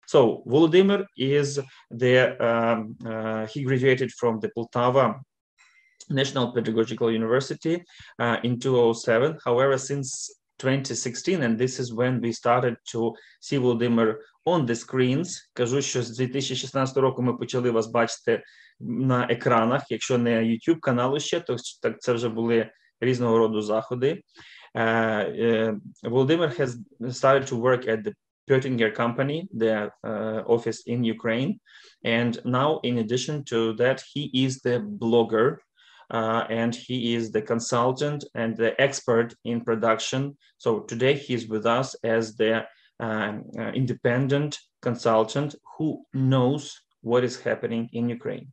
So Volodymyr is he graduated from the Poltava National Pedagogical University in 2007. However, since 2016, and this is when we started to see Volodymyr on the screens. Кажу, що з 2016 року ми почали вас бачити на екранах. Якщо не YouTube каналу ще, то так це вже були різного роду заходи. Volodymyr has started to work at the Pöttinger company, the office in Ukraine. And now, in addition to that, he is the blogger. And he is the consultant and the expert in production. So today he's with us as the independent consultant who knows what is happening in Ukraine.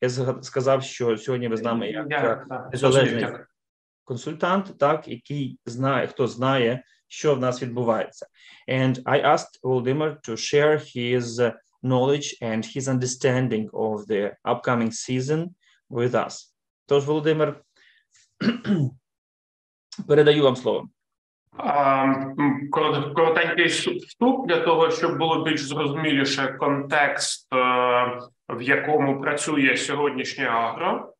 Я сказав, що сьогодні ви з нами як незалежний консультант, так, який знає, хто знає, що в нас відбувається. And I asked Volodymyr to share his knowledge and his understanding of the upcoming season with us. Тож, Володимир, передаю вам слово. Коротенький вступ для того, щоб було більш зрозуміліше контекст, в якому працює сьогоднішнє агро.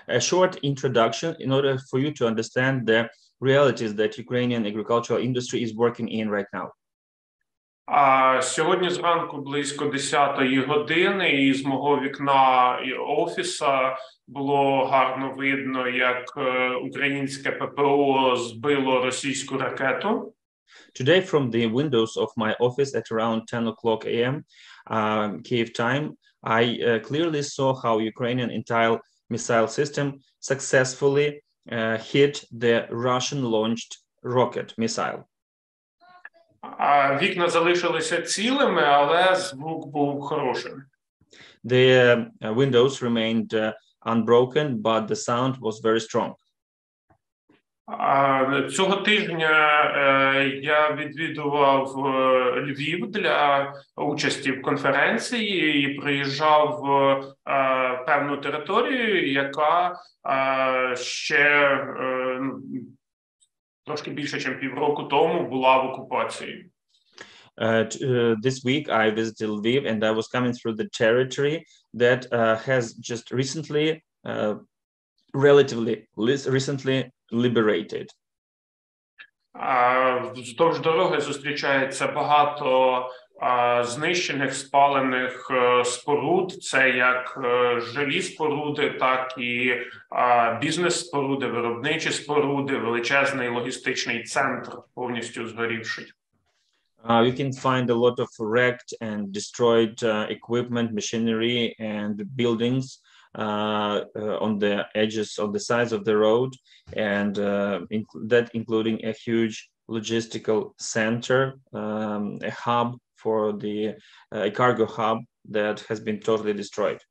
A short introduction in order for you to understand the realities that Ukrainian agricultural industry is working in right now. Сьогодні зранку близько 10-ї години із мого вікна офіса було гарно видно, як українське ППО збило російську ракету. Today from the windows of my office at around 10 o'clock a.m. Kyiv time, I clearly saw how Ukrainian anti-missile system successfully hit the Russian-launched rocket missile. Вікна залишилися цілими, але звук був хорошим. The windows remained unbroken, but the sound was very strong. Цього тижня я відвідував Львів для участі в конференції і приїжджав в певну територію, яка ще трошки більше, ніж півроку тому була в окупації. This week I visited Lviv and I was coming through the territory that has just relatively recently liberated. Вздовж дороги зустрічається багато знищених, спалених споруд. Це як жилі споруди, так і бізнес-споруди, виробничі споруди, величезний логістичний центр повністю згорівший. You can find a lot of wrecked and destroyed equipment, machinery, and buildings on the edges, on the sides of the road, and that including a huge logistical center, a hub for a cargo hub that has been totally destroyed.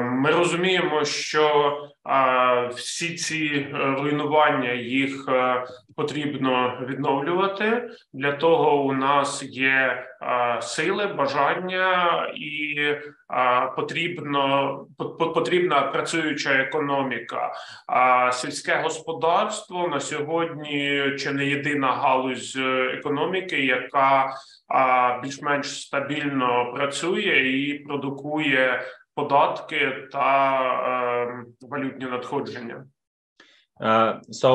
Ми розуміємо, що всі ці руйнування їх потрібно відновлювати. Для того у нас є сили, бажання і потрібна працююча економіка. Сільське господарство на сьогодні чи не єдина галузь економіки, яка більш-менш стабільно працює і продукує податки та валютні надходження. So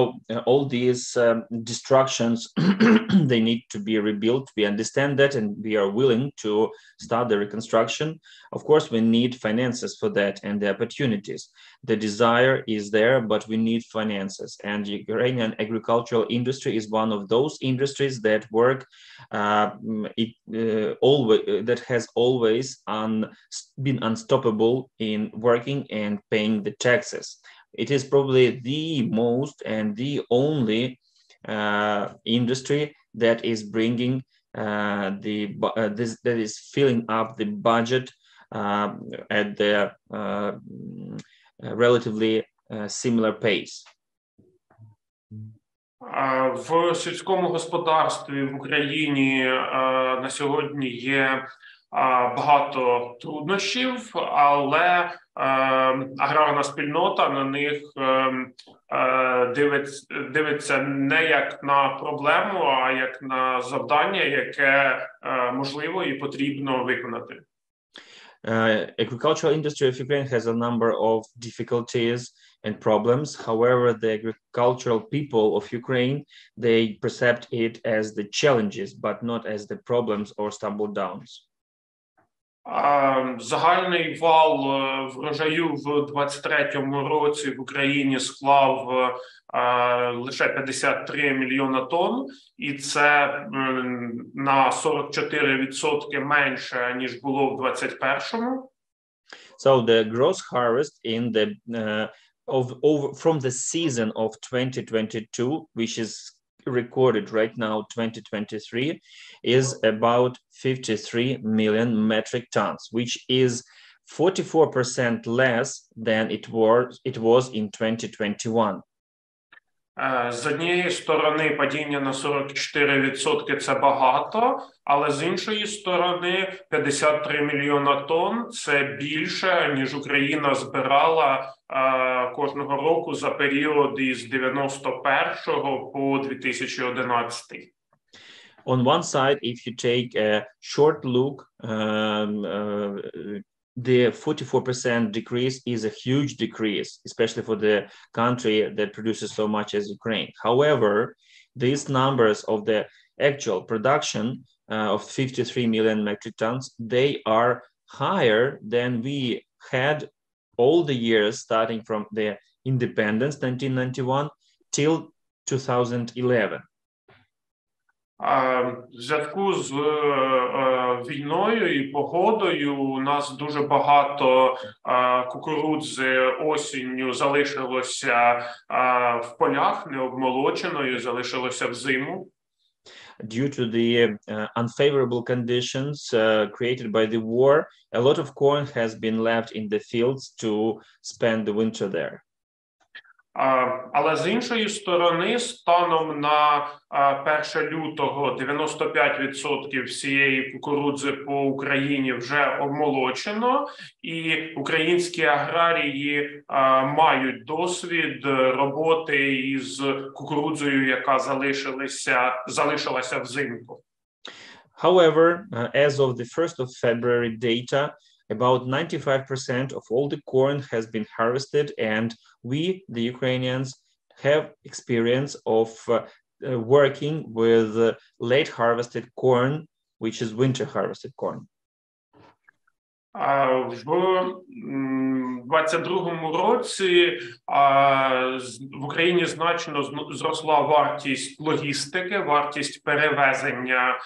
all these destructions, they need to be rebuilt. We understand that and we are willing to start the reconstruction. Of course, we need finances for that and the opportunities. The desire is there, but we need finances. And the Ukrainian agricultural industry is one of those industries that work, that has always been unstoppable in working and paying the taxes. It is probably the most and the only industry that is bringing that is filling up the budget at the relatively similar pace. В сільському господарстві в Україні на сьогодні є багато труднощів, але аграрна спільнота на них дивиться не як на проблему, а як на завдання, яке можливо і потрібно виконати. Agricultural industry of Ukraine has a number of difficulties and problems. However, the agricultural people of Ukraine, they perceive it as the challenges, but not as the problems or stumble downs. Загальний вал врожаю в 23-му році в Україні склав лише 53 мільйона тонн, і це на 44% менше, ніж було в 21-му. So the gross harvest in the from the season of 2022, which is recorded right now 2023, is about 53 million metric tons, which is 44% less than it was in 2021. З однієї сторони, падіння на 44% – це багато, але з іншої сторони 53 мільйона тонн – це більше, ніж Україна збирала кожного року за період із 91-го по 2011. On one side, if you take a short look, the 44% decrease is a huge decrease, especially for the country that produces so much as Ukraine. However, these numbers of the actual production of 53 million metric tons, they are higher than we had all the years starting from the independence, 1991, till 2011. В зв'язку з війною і погодою у нас дуже багато кукурудзи осінню залишилося в полях необмолоченою, залишилося в зиму. Due to the unfavorable conditions created by the war, a lot of corn has been left in the fields to spend the winter there. Але з іншої сторони, станом на 1 лютого 95% всієї кукурудзи по Україні вже обмолочено, і українські аграрії мають досвід роботи із кукурудзою, яка залишилася взимку. However, as of the 1st of February data, about 95% of all the corn has been harvested, and we, the Ukrainians, have experience of working with late harvested corn, which is winter harvested corn. В 22-му році в Україні значно зросла вартість логістики, вартість перевезення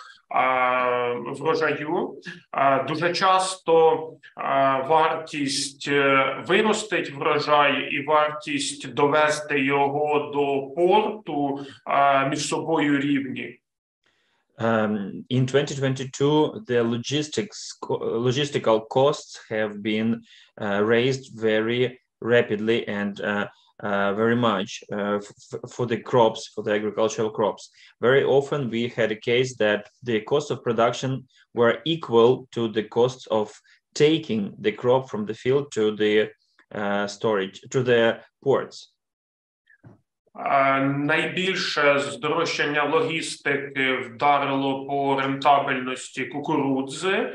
врожаю. Дуже часто вартість виростить врожай і вартість довести його до порту між собою рівні. In 2022, the logistical costs have been raised very rapidly and very much for the crops, for the agricultural crops. Very often we had a case that the costs of production were equal to the costs of taking the crop from the field to the storage, to the ports. Найбільше здорожчання логістики вдарило по рентабельності кукурудзи,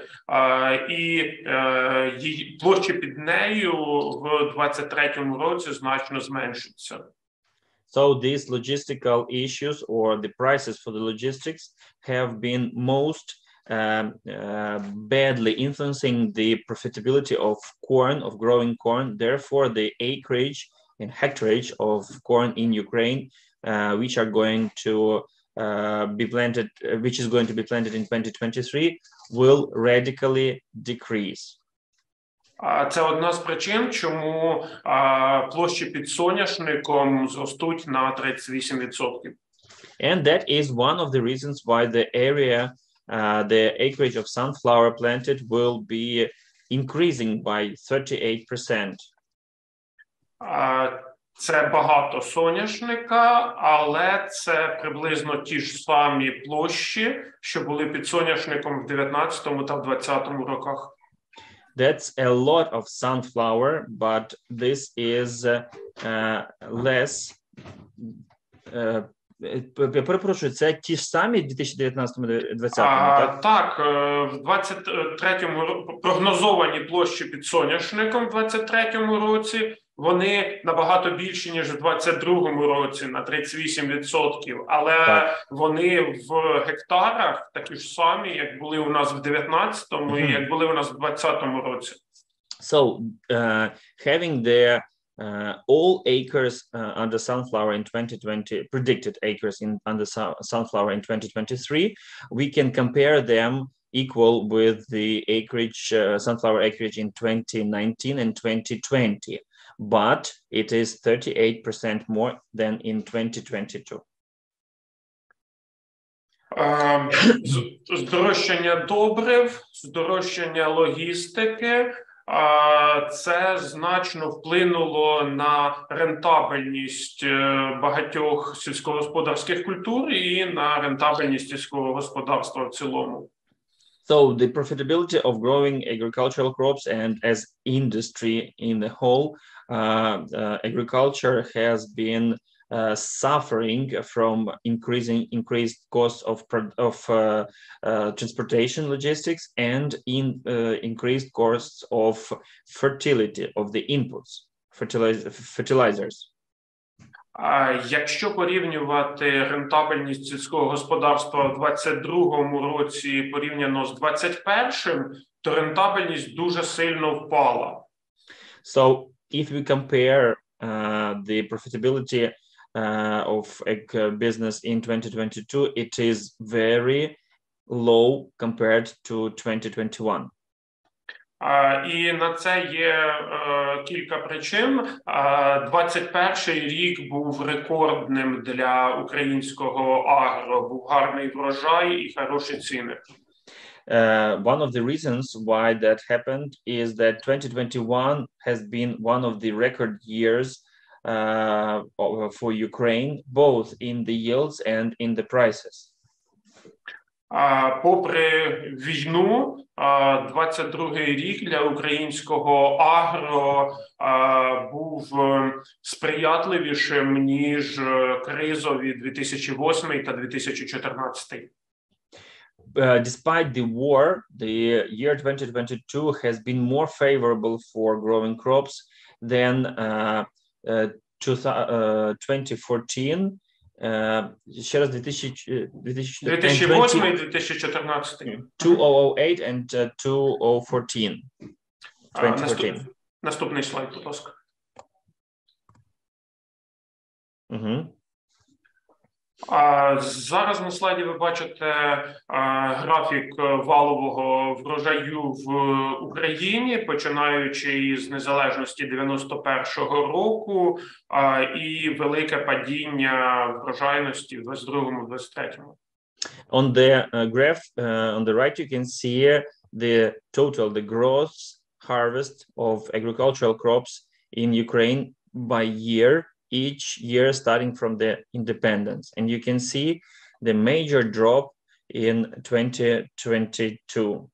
і площі під нею в 23-му році значно зменшаться. So these logistical issues or the prices for the logistics have been most badly influencing the profitability of corn, of growing corn. Therefore, the acreage and hectareage of corn in Ukraine, which are going to be planted, which is going to be planted in 2023, will radically decrease. Це одна з причин, чому площі під соняшником зростуть на 38%. And that is one of the reasons why the area, the acreage of sunflower planted will be increasing by 38%. Це багато соняшника, але це приблизно ті ж самі площі, що були під соняшником в 19-му та в 20-му роках. That's a lot of sunflower, but this is less. Я перепрошую, це ті ж самі в 2019-2020, так? Так, в 23-му прогнозовані площі під соняшником в 23-му році, вони набагато більші, ніж в 22-му році, на 38%, але вони в гектарах такі ж самі, як були у нас в 19-му і як були у нас в 20-му році. So, having the all acres under sunflower in 2020, predicted acres under sunflower in 2023, we can compare them equal with the acreage, sunflower acreage in 2019 and 2020, but it is 38% more than in 2022. Здорожчання добрив, здорожчання логістики, це значно вплинуло на рентабельність багатьох сільськогосподарських культур і на рентабельність сільського господарства в цілому. So the profitability of growing agricultural crops and as industry in the whole, agriculture has been suffering from increased costs of transportation logistics and increased costs of fertility of the inputs, fertilizers. Якщо порівнювати рентабельність сільського господарства в 22-му році порівняно з 21-м, то рентабельність дуже сильно впала. So if we compare the profitability of a business in 2022, it is very low compared to 2021. І на це є кілька причин. 21-й рік був рекордним для українського агро, був гарний врожай і хороші ціни. One of the reasons why that happened is that 2021 has been one of the record years for Ukraine, both in the yields and in the prices. Попри війну, 22-й рік для українського агро був сприятливішим, ніж кризові 2008 та 2014. Despite the war, the year 2022 has been more favorable for growing crops than 2014. Ще раз 2008 і 2014. 2008 and 2014. 2014. Наступний слайд, будь ласка. Зараз на слайді ви бачите графік валового врожаю в Україні, починаючи із незалежності 91-го року, і велике падіння врожайності в 22-му, 23-му. On the graph on the right, you can see the total, the gross harvest of agricultural crops in Ukraine by year, each year starting from the independence. And you can see the major drop in 2022.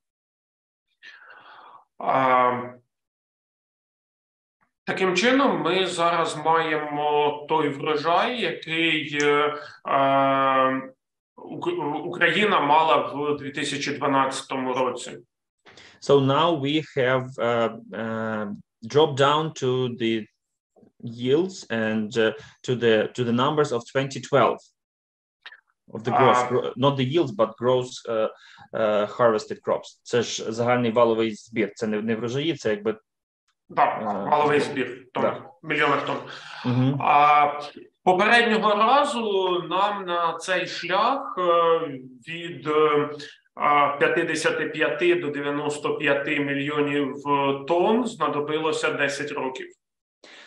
Таким чином, ми зараз маємо той врожай, який Україна мала в 2012 році. So now we have dropped down to the yields and to the numbers of 2012 of the gross, not the yields, but gross harvested crops. Це ж загальний валовий збір. Це не врожаї, це якби так, валовий збір в мільйонах тонн. Попереднього разу нам на цей шлях від 55 до 95 мільйонів тонн знадобилося 10 років.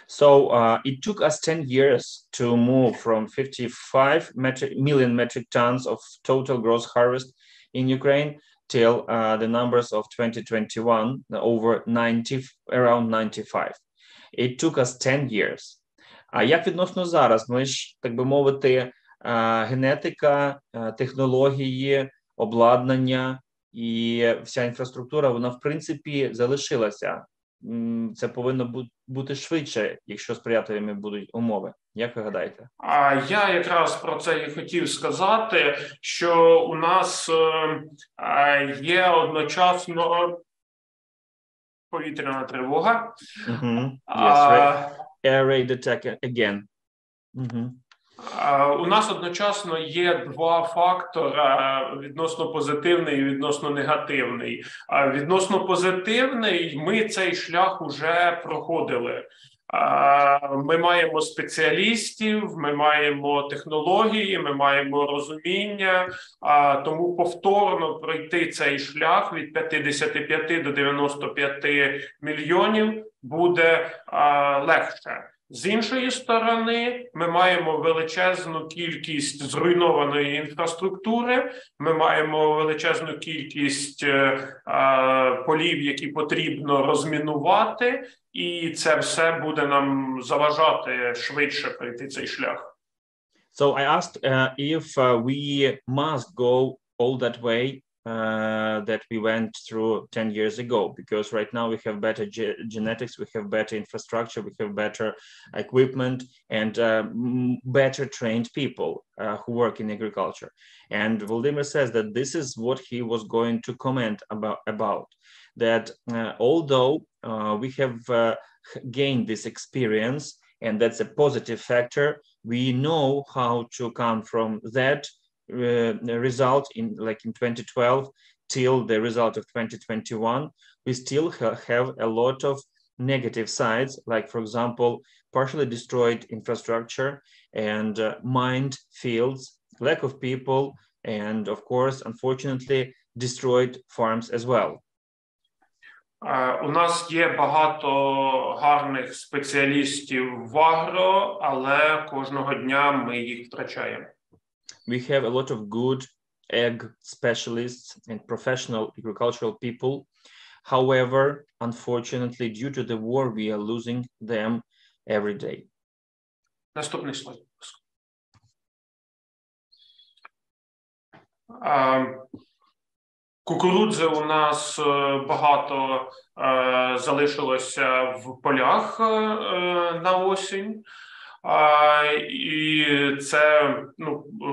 So it took us 10 years to move from 55 million metric tons of total gross harvest in Ukraine till the numbers of 2021 over 90, around 95. It took us 10 years. А як відносно зараз? Ми ж, так би мовити, генетика, технології, обладнання і вся інфраструктура, вона, в принципі, залишилася. Це повинно бути швидше, якщо сприятливими будуть умови. Як ви гадаєте? Я якраз про це і хотів сказати, що у нас є одночасно повітряна тривога. Yes, air raid attack again. У нас одночасно є два фактори відносно позитивний і відносно негативний. Відносно позитивний, ми цей шлях уже проходили. Ми маємо спеціалістів, ми маємо технології, ми маємо розуміння, тому повторно пройти цей шлях від 55 до 95 мільйонів буде легше. З іншої сторони, ми маємо величезну кількість зруйнованої інфраструктури, ми маємо величезну кількість полів, які потрібно розмінувати, і це все буде нам заважати швидше пройти цей шлях. So I asked if we must go all that way that we went through 10 years ago, because right now we have better genetics, we have better infrastructure, we have better equipment, and better trained people who work in agriculture. And Volodymyr says that this is what he was going to comment about that although we have gained this experience, and that's a positive factor, we know how to come from that result in 2012 till the result of 2021. We still have a lot of negative sides, like, for example, partially destroyed infrastructure and mined fields, lack of people, and of course, unfortunately, destroyed farms as well. У нас є багато гарних спеціалістів в агро, але кожного дня ми їх втрачаємо. We have a lot of good ag specialists and professional agricultural people. However, unfortunately, due to the war, we are losing them every day. Наступний слайд. Кукурудзи у нас багато залишилося в полях на осінь. І це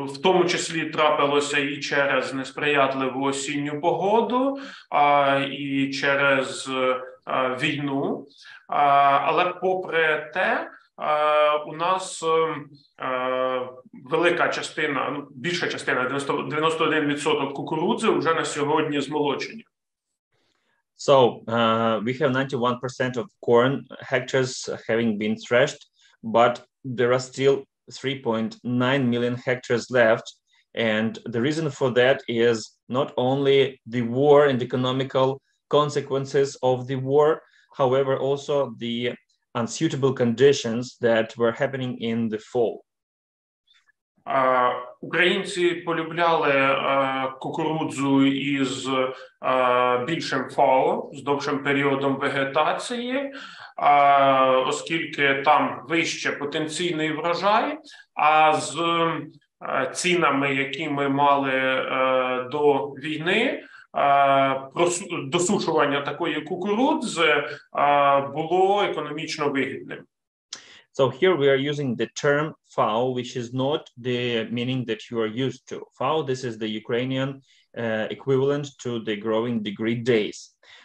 в тому числі трапилося і через несприятливу осінню погоду, і через війну. Але попри те, у нас велика частина, більша частина, 91% кукурудзи вже на сьогодні змолочені. So we have 91% of corn hectares having been threshed, but there are still 3.9 million hectares left. And the reason for that is not only the war and economical consequences of the war, however, also the unsuitable conditions that were happening in the fall. Українці полюбляли кукурудзу із більшим ФАО, з довшим періодом вегетації, оскільки там вище потенційний врожай, а з цінами, які ми мали до війни, досушування такої кукурудзи було економічно вигідним. So here we are using the term FAO, which is not the meaning that you are used to. FAO, this is the Ukrainian equivalent to the growing degree days.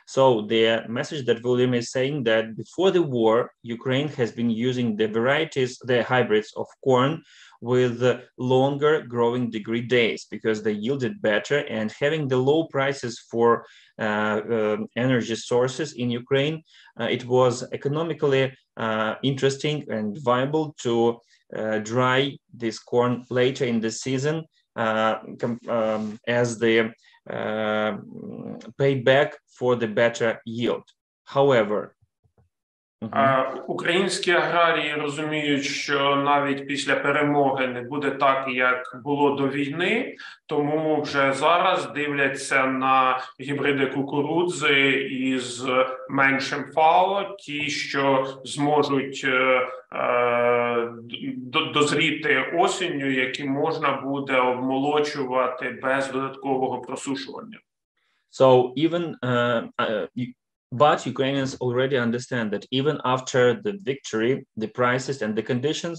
So the message that Volodymyr is saying that before the war, Ukraine has been using the varieties, the hybrids of corn with longer growing degree days because they yielded better, and having the low prices for energy sources in Ukraine, it was economically interesting and viable to dry this corn later in the season as the payback for the better yield. However, українські аграрії розуміють, що навіть після перемоги не буде так, як було до війни, тому вже зараз дивляться на гібриди кукурудзи із меншим ФАО, ті, що зможуть дозріти осінню, які можна буде обмолочувати без додаткового просушування. So even, but Ukrainians already understand that even after the victory, the prices and the conditions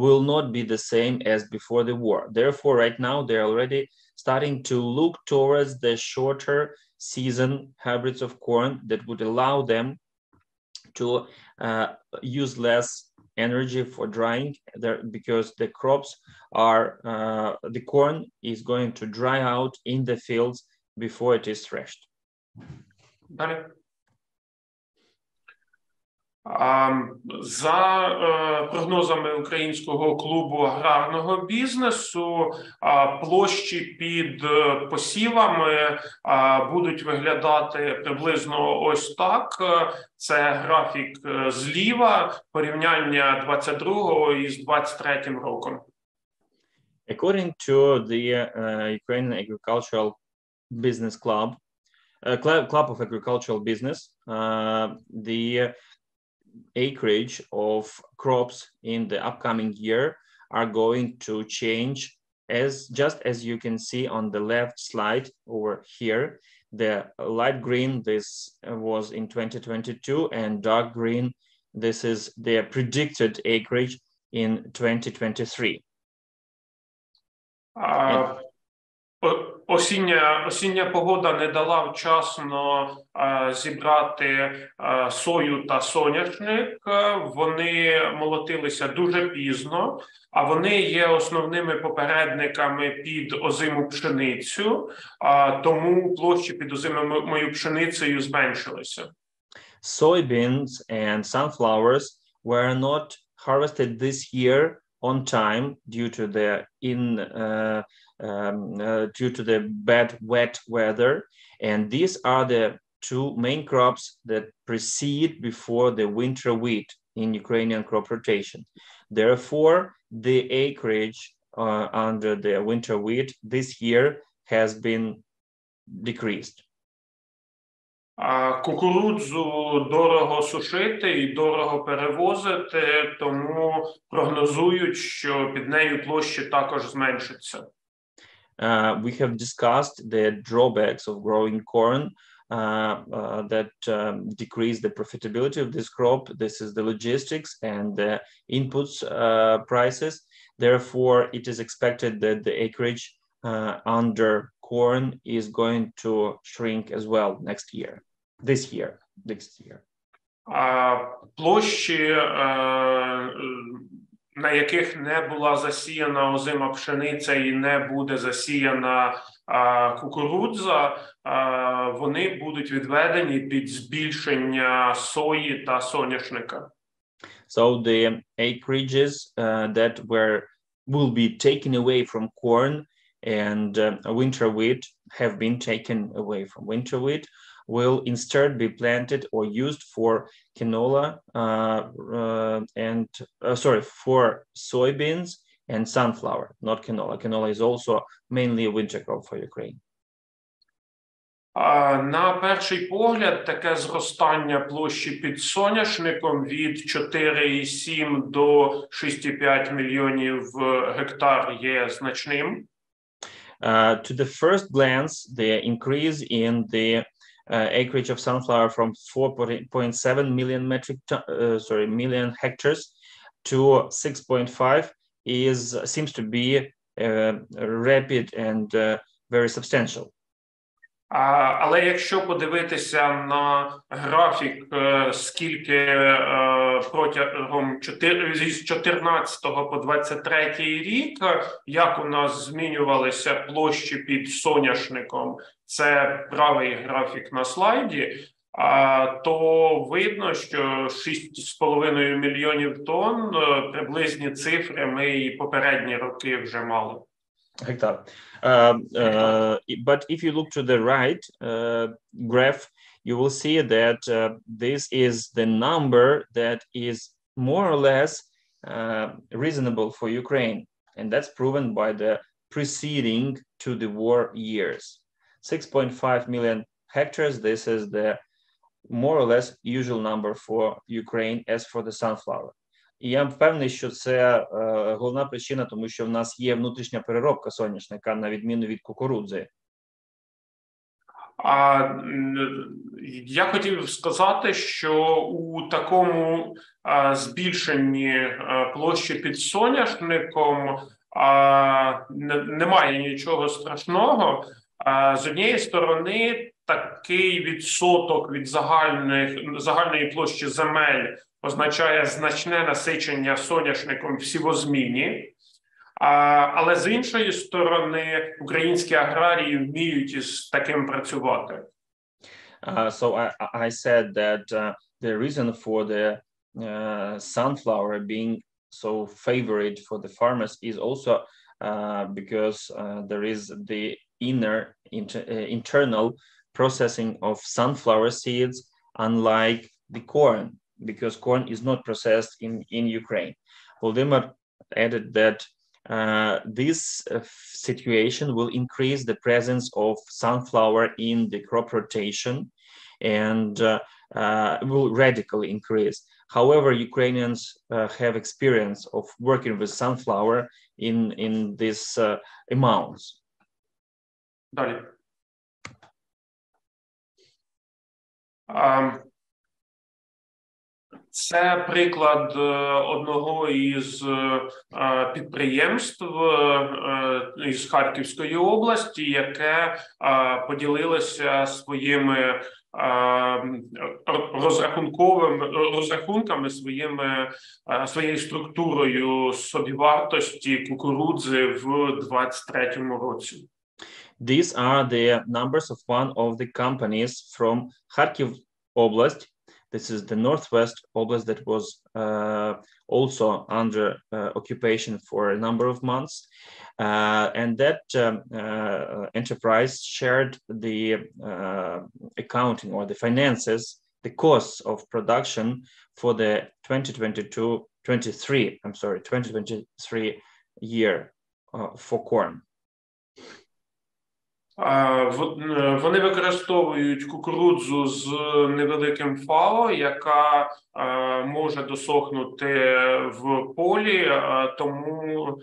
will not be the same as before the war. Therefore, right now, they're already starting to look towards the shorter season hybrids of corn that would allow them to use less energy for drying there, because the crops are, the corn is going to dry out in the fields before it is threshed. Далі. За прогнозами Українського клубу аграрного бізнесу, площі під посівами будуть виглядати приблизно ось так. Це графік зліва, порівняння 22-го із 23-м роком. According to the Ukrainian Agricultural Business Club, Club of Agricultural Business, the acreage of crops in the upcoming year are going to change, as just as you can see on the left slide over here. The light green, this was in 2022, and dark green, this is the predicted acreage in 2023. Осіння погода не дала вчасно зібрати сою та соняшник. Вони молотилися дуже пізно, а вони є основними попередниками під озиму пшеницю, тому площі під озимою пшеницею зменшилися. Soybeans and sunflowers were not harvested this year on time due to the bad wet weather, and these are the two main crops that precede before the winter wheat in Ukrainian crop rotation. Therefore, the acreage under the winter wheat this year has been decreased. Кукурудзу дорого сушити і дорого перевозити, тому прогнозують, що під нею площі також зменшаться. We have discussed the drawbacks of growing corn that decrease the profitability of this crop. This is the logistics and the inputs prices. Therefore, it is expected that the acreage under corn is going to shrink as well next year. Площі, на яких не була засіяна озима пшениця і не буде засіяна кукурудза, вони будуть відведені під збільшення сої та соняшника. So the acreages that will be taken away from corn and winter wheat have been taken away from winter wheat will instead be planted or used for canola for soybeans and sunflower, not canola. Canola is also mainly a winter crop for Ukraine. На перший погляд, таке зростання площі під соняшником від 4,7 до 6,5 мільйонів гектар є значним. To the first glance, the increase in the acreage of sunflower from 4.7 million million hectares to 6.5 seems to be rapid and very substantial. Але якщо подивитися на графік, скільки протягом з 14 по 23 рік, як у нас змінювалися площі під соняшником, це правий графік на слайді, то видно, що 6,5 мільйонів тонн, приблизні цифри ми і попередні роки вже мали. Hectare. But if you look to the right graph, you will see that this is the number that is more or less reasonable for Ukraine, and that's proven by the preceding to the war years. 6.5 million hectares, this is the more or less usual number for Ukraine as for the sunflower. І я впевнений, що це головна причина, тому що в нас є внутрішня переробка соняшника, на відміну від кукурудзи. Я хотів сказати, що у такому збільшенні площі під соняшником немає нічого страшного. З однієї сторони, такий відсоток від загальної площі земель означає значне насичення соняшником в сівозміні. Але з іншої сторони, українські аграрії вміють із таким працювати. So I said that the reason for the sunflower being so favored for the farmers is also because there is the internal processing of sunflower seeds, unlike the corn, because corn is not processed in Ukraine. Volodymyr added that this situation will increase the presence of sunflower in the crop rotation and will radically increase. However, Ukrainians have experience of working with sunflower in these amounts. Далі. Це приклад одного із підприємств із Харківської області, яке поділилося своїми розрахунками, своєю структурою собівартості кукурудзи в 2023 році. These are the numbers of one of the companies from Kharkiv Oblast. This is the Northwest Oblast that was also under occupation for a number of months. And that enterprise shared the accounting or the finances, the costs of production for the 2023 year for corn. Вони використовують кукурудзу з невеликим ФАО, яка може досохнути в полі, тому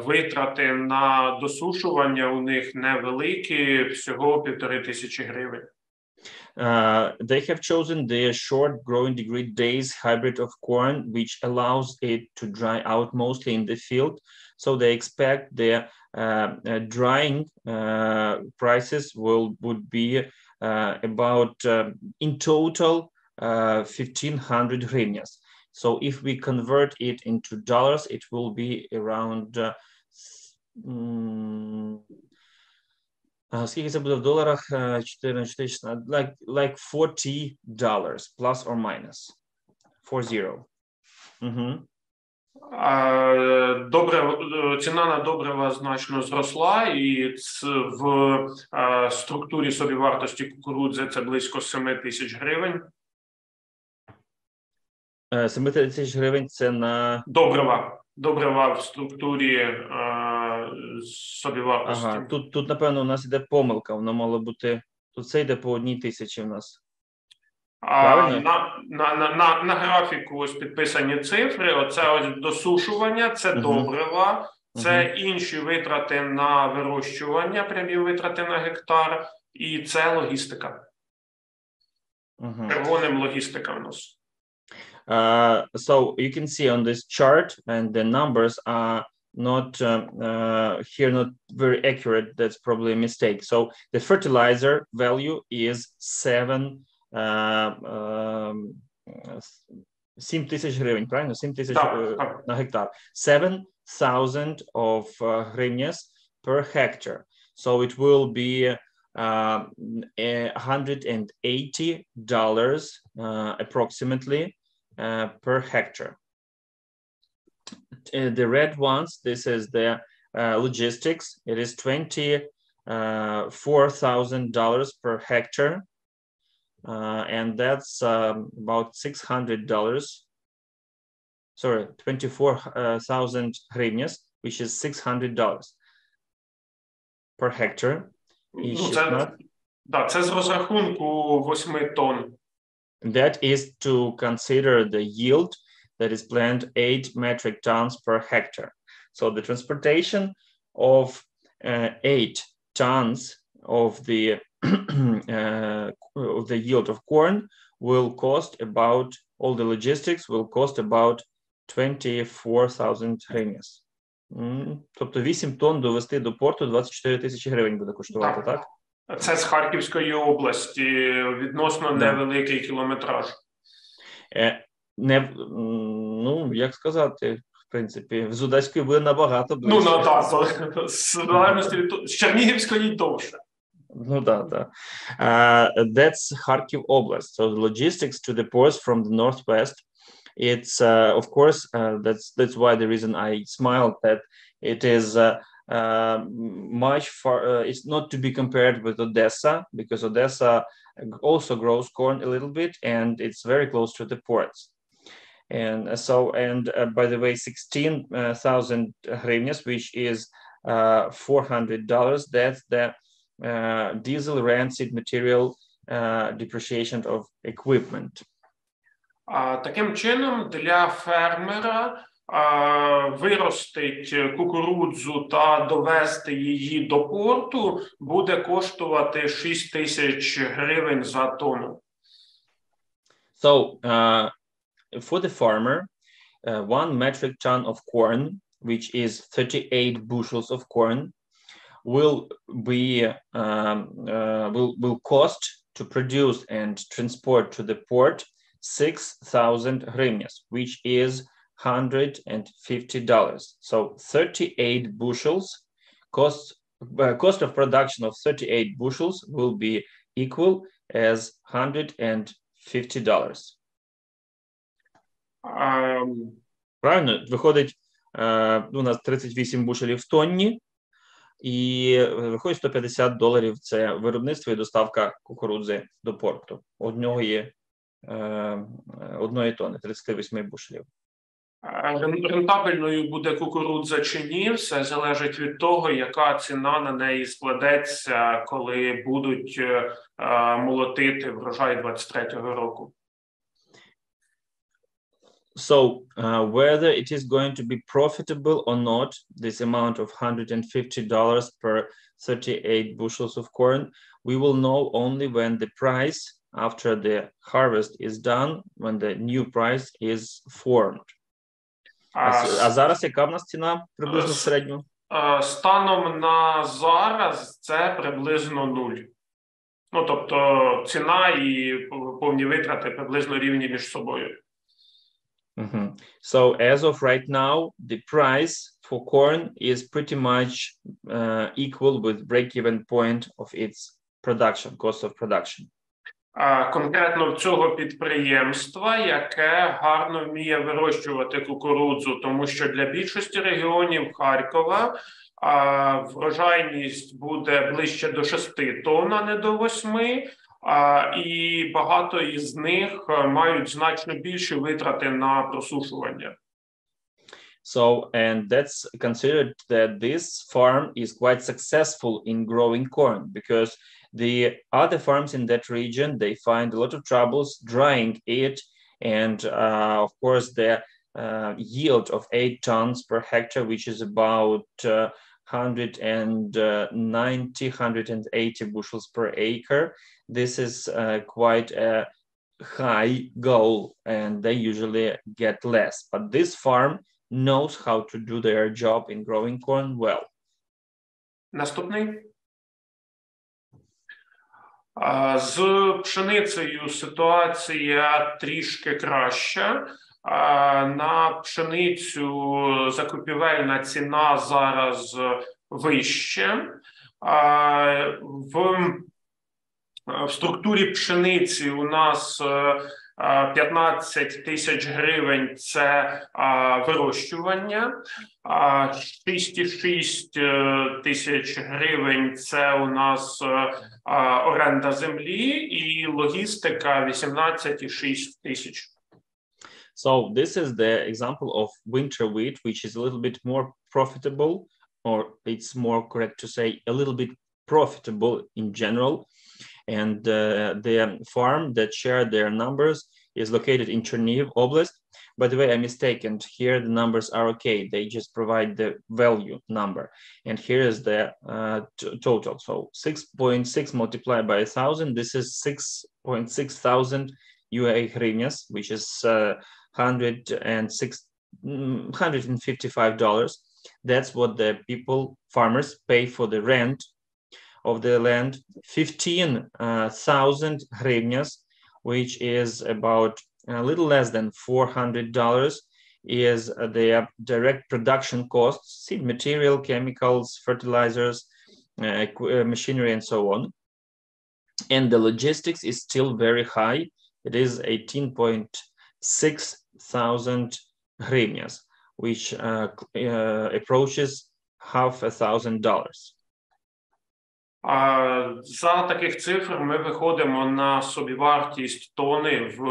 витрати на досушування у них невеликі, всього 1500 гривень. They have chosen the short growing degree days hybrid of corn, which allows it to dry out mostly in the field. So they expect the drying prices would be about in total 1,500 hryvnias. So if we convert it into dollars, it will be around скільки це буде в доларах? 4, like $40 plus or minus 40. Добре, ціна на добрива значно зросла, і в структурі собівартості кукурудзи це близько 7 тисяч гривень. 7 тисяч гривень це на... Добрива в структурі собівартості. Ага, тут, напевно, у нас йде помилка, воно мало бути... Тут це йде по 1 тисячі в нас. На графіку ось підписані цифри. Оце ось досушування, це добрива, це інші витрати на вирощування, прямі витрати на гектар, і це логістика. Червоним логістика в нас. So you can see on this chart, and the numbers are not here, not very accurate. That's probably a mistake. So the fertilizer value is 7 тисяч гривень, правильно? 7 тисяч на гектар. 7,000 of hryvnias per hectare. So it will be $180 approximately per hectare. The red ones, this is the logistics. It is $24,000 per hectare. And that's about $600. Sorry, 24,000 hryvnias, which is $600 per hectare. Це з розрахунку 8 тонн. That is to consider the yield that is planned 8 metric tons per hectare. So the transportation of 8 tons of the the yield of corn will cost about, all the logistics will cost about 24,000 hryvnias. Тобто 8 тонн довести до порту 24 тисячі гривень буде коштувати, так? Це з Харківської області, відносно невеликий кілометраж. Ну, як сказати, в принципі, з Одеської буде набагато ближче. Ну, так, з реальності, з Чернігівської довше. Ну, да. That's Kharkiv Oblast. So the logistics to the ports from the northwest, it's, of course, that's why the reason I smiled, that it is much far, it's not to be compared with Odessa, because Odessa also grows corn a little bit, and it's very close to the ports. And so, by the way, 16,000 hryvnias, which is $400, that's the diesel, rancid material, depreciation of equipment. Таким чином, для фермера виростить кукурудзу та довести її до порту буде коштувати 6 тисяч гривень за тонну. So, for the farmer, 1 metric ton of corn, which is 38 bushels of corn, will cost to produce and transport to the port 6,000 hryvnias, which is $150. So 38 bushels cost of production of 38 bushels will be equal as $150. Правильно? Виходить, у нас 38 бушелів в тонні, і виходить $150 – це виробництво і доставка кукурудзи до порту. Одної тонни, 38 бушелів. Рентабельною буде кукурудза чи ні, все залежить від того, яка ціна на неї складеться, коли будуть молотити врожай 23-го року. So, whether it is going to be profitable or not, this amount of $150 per 38 bushels of corn, we will know only when the price after the harvest is done, when the new price is formed. А зараз яка в нас ціна приблизно в середньому? Станом на зараз це приблизно 0. Ну, тобто ціна і повні витрати приблизно рівні між собою. So as of right now, the price for corn is pretty much equal with break-even point of its production, cost of production. Конкретно в цього підприємства, яке гарно вміє вирощувати кукурудзу, тому що для більшості регіонів Харкова врожайність буде ближче до 6 тонн, а не до 8, і багато із них мають значно більші витрати на просушування. So, and that's considered that this farm is quite successful in growing corn, because the other farms in that region, they find a lot of troubles drying it, and of course the yield of 8 tons per hectare, which is about 180 bushels per acre. This is quite a high goal, and they usually get less. But this farm knows how to do their job in growing corn well. Наступний. З пшеницею ситуація трішки краща. На пшеницю закупівельна ціна зараз вища. В структурі пшениці у нас 15 тисяч гривень – це вирощування, 6,6 тисяч гривень – це у нас оренда землі і логістика 18,6 тисяч. So this is the example of winter wheat, which is a little bit more profitable, or it's more correct to say a little bit profitable in general. And the farm that shared their numbers is located in Chernihiv Oblast, by the way, I mistaken. Here the numbers are okay. They just provide the value number. And here is the total. So 6.6 multiplied by 1,000. This is 6.6 thousand UAE hryvnias, which is $155. That's what the farmers pay for the rent of the land. 15,000 hryvnias, which is about a little less than $400, is their direct production costs, seed material, chemicals, fertilizers, machinery, and so on. And the logistics is still very high. It is 18.6 thousand hryvnias, which approaches $500. За таких цифр ми виходимо на собівартість тони в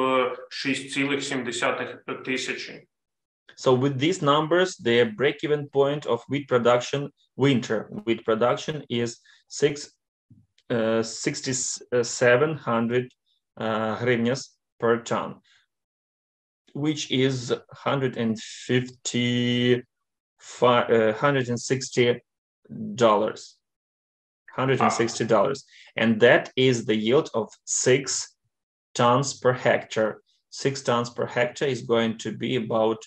6,7 тисячі. So with these numbers, the break-even point of wheat production, winter wheat production, is 6,700 hryvnias per ton, which is $160. $160, and that is the yield of 6 tons per hectare. 6 tons per hectare is going to be about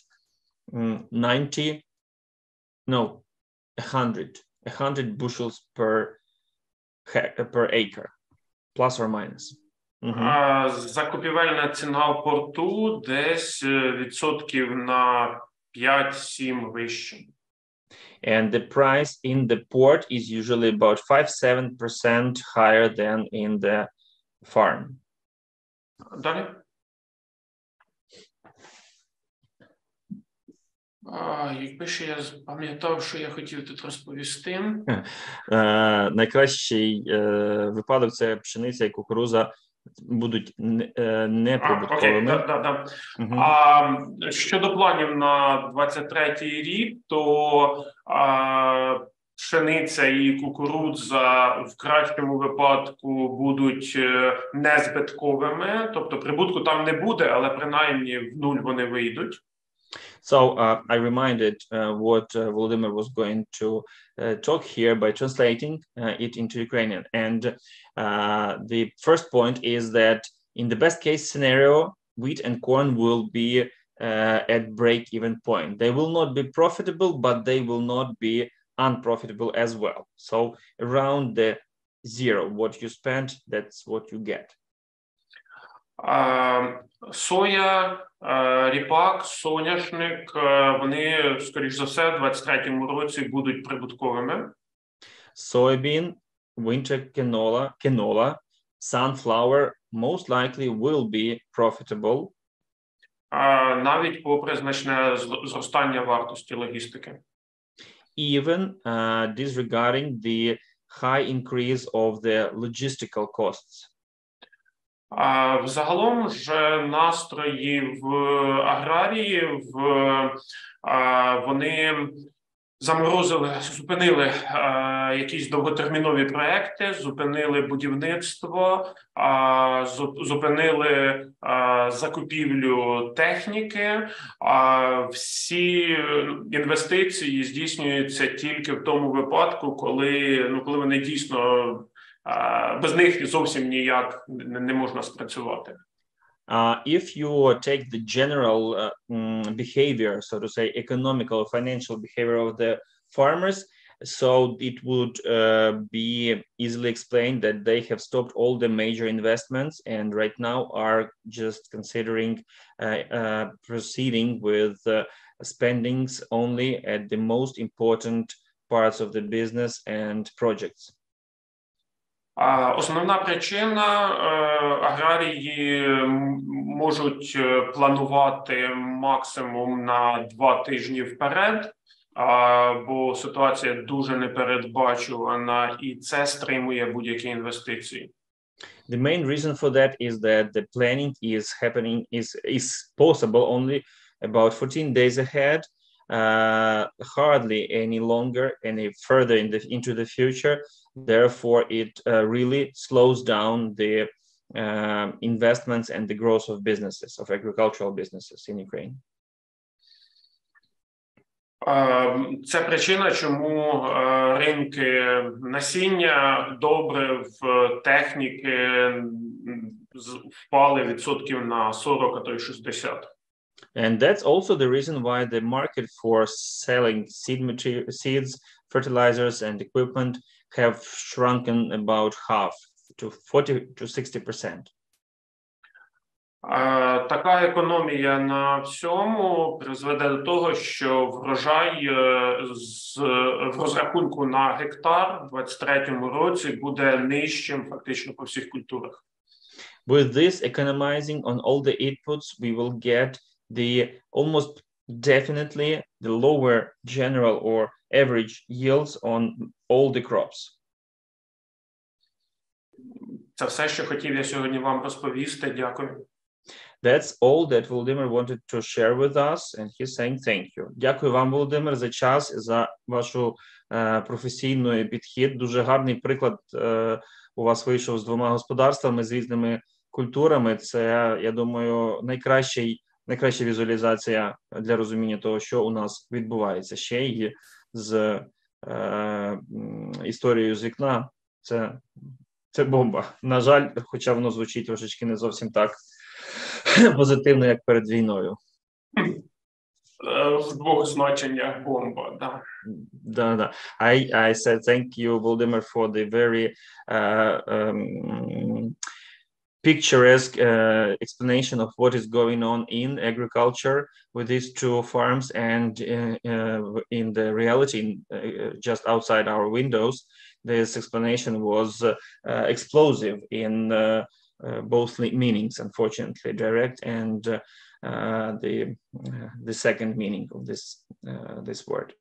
100 bushels per acre, plus or minus. Закупівельна ціна в порту десь відсотків на 5-7 вище. And the price in the port is usually about 5-7% higher than in the farm. Далі. Якби ще я пам'ятав, що я хотів тут розповісти. Найкращий випадок – це пшениця і кукурудза будуть неприбутковими. Щодо планів на 23-й рік, то пшениця і кукурудза в кращому випадку будуть незбитковими, тобто прибутку там не буде, але принаймні в нуль вони вийдуть. So I reminded what Volodymyr was going to talk here by translating it into Ukrainian. And the first point is that in the best case scenario, wheat and corn will be at break-even point. They will not be profitable, but they will not be unprofitable as well. So around the zero, what you spend, that's what you get. Соя, ріпак, соняшник, вони, скоріш за все, в 23-му році будуть прибутковими. Soybean, winter canola, sunflower most likely will be profitable. Навіть попри значне зростання вартості логістики. Even disregarding the high increase of the logistical costs. Взагалом ж настрої в аграрії, вони зупинили якісь довготермінові проекти, зупинили будівництво, зупинили закупівлю техніки. Всі інвестиції здійснюються тільки в тому випадку, коли вони дійсно без них зовсім ніяк не можна спрацювати. If you take the general behavior, so to say, economical or financial behavior of the farmers, so it would be easily explained that they have stopped all the major investments and right now are just considering proceeding with spendings only at the most important parts of the business and projects. Основна причина – аграрії можуть планувати максимум на 2 тижні вперед, бо ситуація дуже непередбачувана і це стримує будь-які інвестиції. The main reason for that is that the planning is possible only about 14 days ahead, hardly any longer, any further into the future. Therefore, it really slows down the investments and the growth of businesses, of agricultural businesses in Ukraine. Це причина, чому ринки насіння, добрив, техніки впали відсотків на 40, а то й 60. And that's also the reason why the market for selling seeds, fertilizers, and equipment have shrunken about half to 40 to 60%. Така економія на всьому призведе до того, що врожай в розрахунку на гектар в 2023 році буде нижчим фактично по всіх культурах. With this economizing on all the inputs, we will get the almost definitely the lower general or average yields on all the crops. Це все, що хотів я сьогодні вам розповісти. Дякую. That's all that Volodymyr wanted to share with us, and he's saying thank you. Дякую вам, Володимир, за час, за вашу професійний підхід. Дуже гарний приклад у вас вийшов з двома господарствами, з різними культурами. Це, я думаю, найкраща візуалізація для розуміння того, що у нас відбувається. Ще й з історією з вікна. Це бомба. На жаль, хоча воно звучить трошечки не зовсім так позитивно, як перед війною. В двох значеннях бомба, да. Да. I said thank you, Volodymyr, for the very picturesque explanation of what is going on in agriculture with these two farms and in the reality just outside our windows. This explanation was explosive in both meanings, unfortunately, direct and the second meaning of this word.